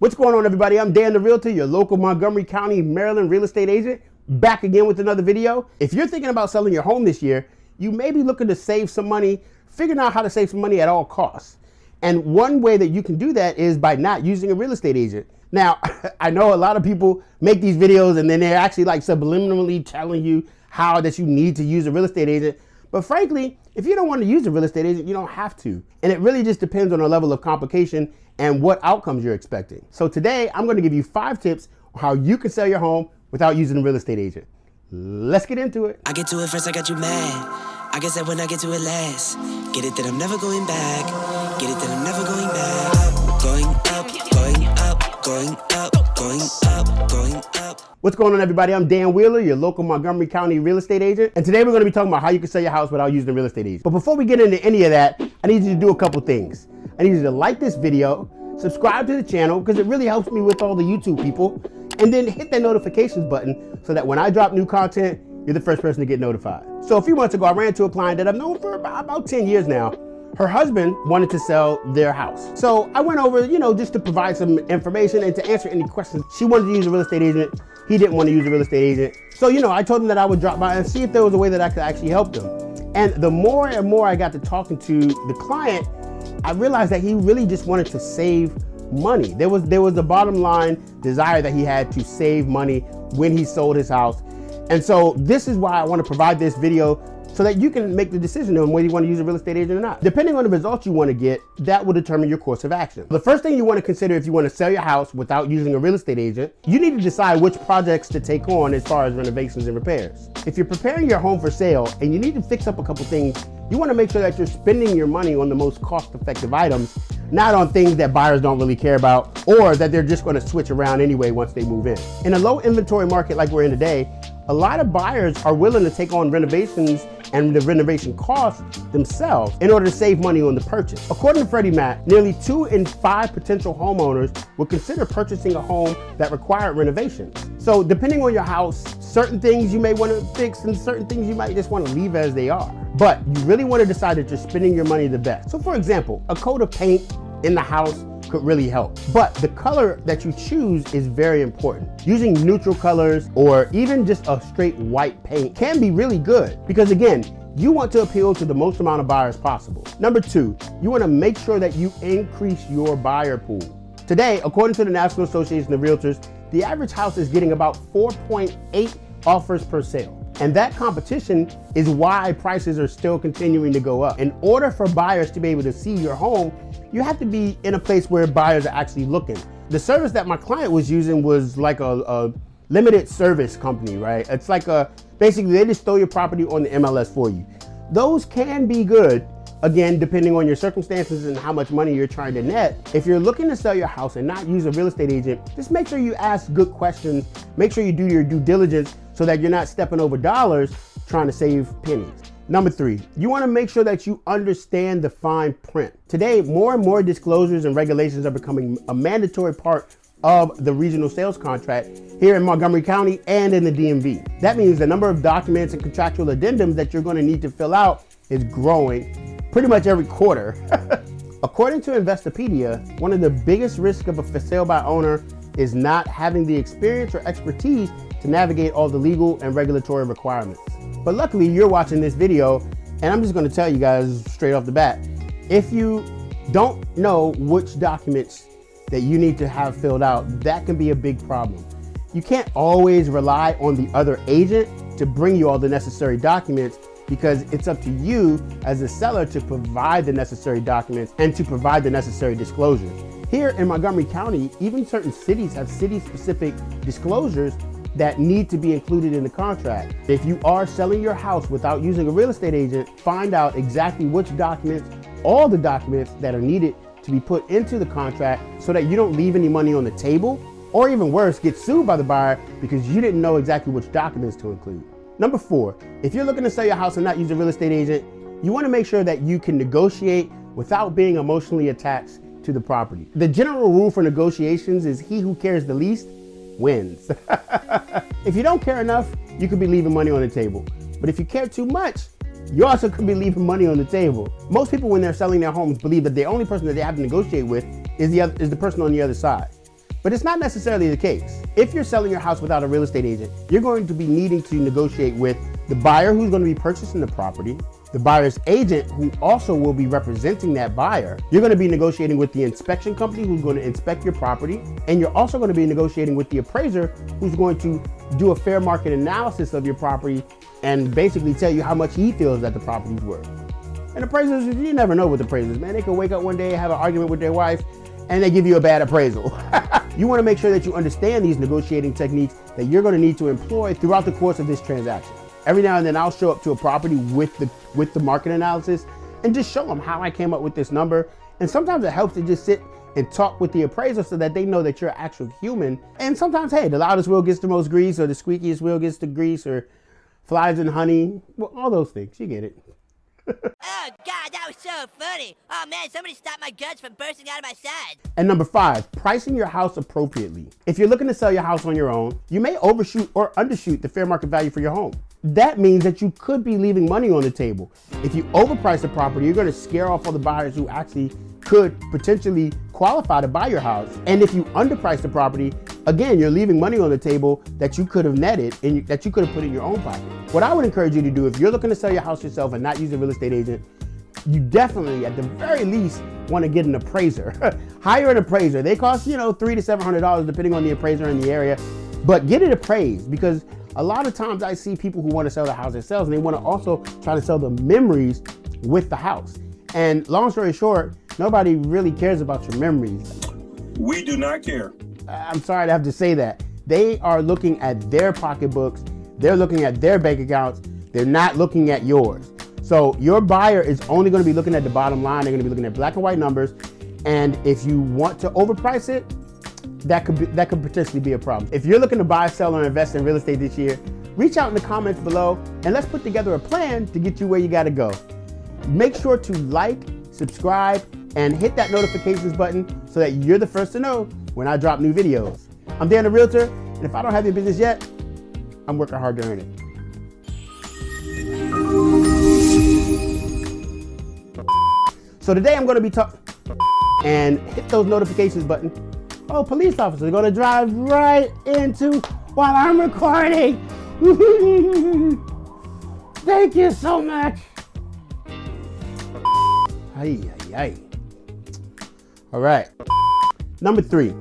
What's going on, everybody? I'm Dan the Realtor, your local Montgomery County, Maryland real estate agent, back again with another video. If you're thinking about selling your home this year, you may be looking to save some money, figuring out how to save some money at all costs. And one way that you can do that is by not using a real estate agent. Now, I know a lot of people make these videos and then they're actually like subliminally telling you how that you need to use a real estate agent. But frankly, if you don't want to use a real estate agent, you don't have to. And it really just depends on the level of complication and what outcomes you're expecting. So today, I'm going to give you 5 tips on how you can sell your home without using a real estate agent. Let's get into it. I get to it first, I got you mad. I guess that when I get to it last. Get it that I'm never going back. Get it that I'm never going back. Going up, going up, going up, going up, going up. What's going on, everybody? I'm Dan Wheeler, your local Montgomery County real estate agent. And today we're going to be talking about how you can sell your house without using a real estate agent. But before we get into any of that, I need you to do a couple things. I need you to like this video, subscribe to the channel because it really helps me with all the YouTube people, and then hit that notifications button so that when I drop new content, you're the first person to get notified. So a few months ago, I ran into a client that I've known for about 10 years now. Her husband wanted to sell their house. So I went over, just to provide some information and to answer any questions. She wanted to use a real estate agent. He didn't want to use a real estate agent. So, I told him that I would drop by and see if there was a way that I could actually help them. And the more and more I got to talking to the client, I realized that he really just wanted to save money. There was a bottom line desire that he had to save money when he sold his house. And so this is why I want to provide this video so that you can make the decision on whether you want to use a real estate agent or not. Depending on the results you want to get, that will determine your course of action. The first thing you want to consider if you want to sell your house without using a real estate agent, you need to decide which projects to take on as far as renovations and repairs. If you're preparing your home for sale and you need to fix up a couple things, you want to make sure that you're spending your money on the most cost-effective items, not on things that buyers don't really care about or that they're just going to switch around anyway once they move in. In a low inventory market like we're in today, a lot of buyers are willing to take on renovations and the renovation costs themselves in order to save money on the purchase. According to Freddie Mac, nearly 2 in 5 potential homeowners would consider purchasing a home that required renovations. So depending on your house, certain things you may want to fix and certain things you might just want to leave as they are. But you really want to decide that you're spending your money the best. So for example, a coat of paint in the house could really help. But the color that you choose is very important. Using neutral colors or even just a straight white paint can be really good because again, you want to appeal to the most amount of buyers possible. Number 2, you want to make sure that you increase your buyer pool. Today, according to the National Association of Realtors, the average house is getting about 4.8 offers per sale. And that competition is why prices are still continuing to go up. In order for buyers to be able to see your home, you have to be in a place where buyers are actually looking. The service that my client was using was like a limited service company, right? It's like basically they just throw your property on the MLS for you. Those can be good, again, depending on your circumstances and how much money you're trying to net. If you're looking to sell your house and not use a real estate agent, just make sure you ask good questions. Make sure you do your due diligence so that you're not stepping over dollars trying to save pennies. Number 3, you want to make sure that you understand the fine print. Today, more and more disclosures and regulations are becoming a mandatory part of the regional sales contract here in Montgomery County and in the DMV. That means the number of documents and contractual addendums that you're going to need to fill out is growing pretty much every quarter. According to Investopedia, one of the biggest risks of a for sale by owner is not having the experience or expertise to navigate all the legal and regulatory requirements. But luckily you're watching this video and I'm just going to tell you guys straight off the bat, if you don't know which documents that you need to have filled out, that can be a big problem. You can't always rely on the other agent to bring you all the necessary documents because it's up to you as a seller to provide the necessary documents and to provide the necessary disclosures. Here in Montgomery County, even certain cities have city-specific disclosures that need to be included in the contract. If you are selling your house without using a real estate agent, find out exactly which documents, all the documents that are needed to be put into the contract so that you don't leave any money on the table, or even worse, get sued by the buyer because you didn't know exactly which documents to include. Number 4, if you're looking to sell your house and not use a real estate agent, you want to make sure that you can negotiate without being emotionally attached to the property. The general rule for negotiations is he who cares the least wins. If you don't care enough, you could be leaving money on the table. But if you care too much, you also could be leaving money on the table. Most people, when they're selling their homes, believe that the only person that they have to negotiate with is the person on the other side. But it's not necessarily the case. If you're selling your house without a real estate agent, you're going to be needing to negotiate with the buyer who's going to be purchasing the property, the buyer's agent who also will be representing that buyer. You're going to be negotiating with the inspection company who's going to inspect your property. And you're also going to be negotiating with the appraiser who's going to do a fair market analysis of your property and basically tell you how much he feels that the property's worth. And appraisers, you never know with appraisers, man. They can wake up one day, have an argument with their wife, and they give you a bad appraisal. You want to make sure that you understand these negotiating techniques that you're going to need to employ throughout the course of this transaction. Every now and then I'll show up to a property with the market analysis and just show them how I came up with this number. And sometimes it helps to just sit and talk with the appraiser so that they know that you're an actual human. And sometimes, hey, the loudest wheel gets the most grease, or the squeakiest wheel gets the grease, or flies in honey. Well, all those things, you get it. Oh, God, that was so funny. Oh, man, somebody stopped my guts from bursting out of my side. And number 5, pricing your house appropriately. If you're looking to sell your house on your own, you may overshoot or undershoot the fair market value for your home. That means that you could be leaving money on the table. If you overprice the property, you're going to scare off all the buyers who actually could potentially qualify to buy your house. And if you underprice the property, again, you're leaving money on the table that you could have netted and that you could have put in your own pocket. What I would encourage you to do, if you're looking to sell your house yourself and not use a real estate agent, you definitely, at the very least, want to get an appraiser. Hire an appraiser. They cost, $300 to $700 depending on the appraiser in the area, but get it appraised, because a lot of times I see people who want to sell the house themselves and they want to also try to sell the memories with the house. And long story short, nobody really cares about your memories. We do not care. I'm sorry to have to say that. They are looking at their pocketbooks. They're looking at their bank accounts. They're not looking at yours. So your buyer is only going to be looking at the bottom line. They're going to be looking at black and white numbers. And if you want to overprice it, that could potentially be a problem. If you're looking to buy, sell, or invest in real estate this year, reach out in the comments below and let's put together a plan to get you where you got to go. Make sure to like, subscribe, and hit that notifications button so that you're the first to know when I drop new videos. I'm Dan the Realtor, and if I don't have your business yet, I'm working hard to earn it. So today I'm going to be talking and hit those notifications button. Oh, police officers are going to drive right into while I'm recording. Thank you so much. Ay, ay, ay. All right. Number three.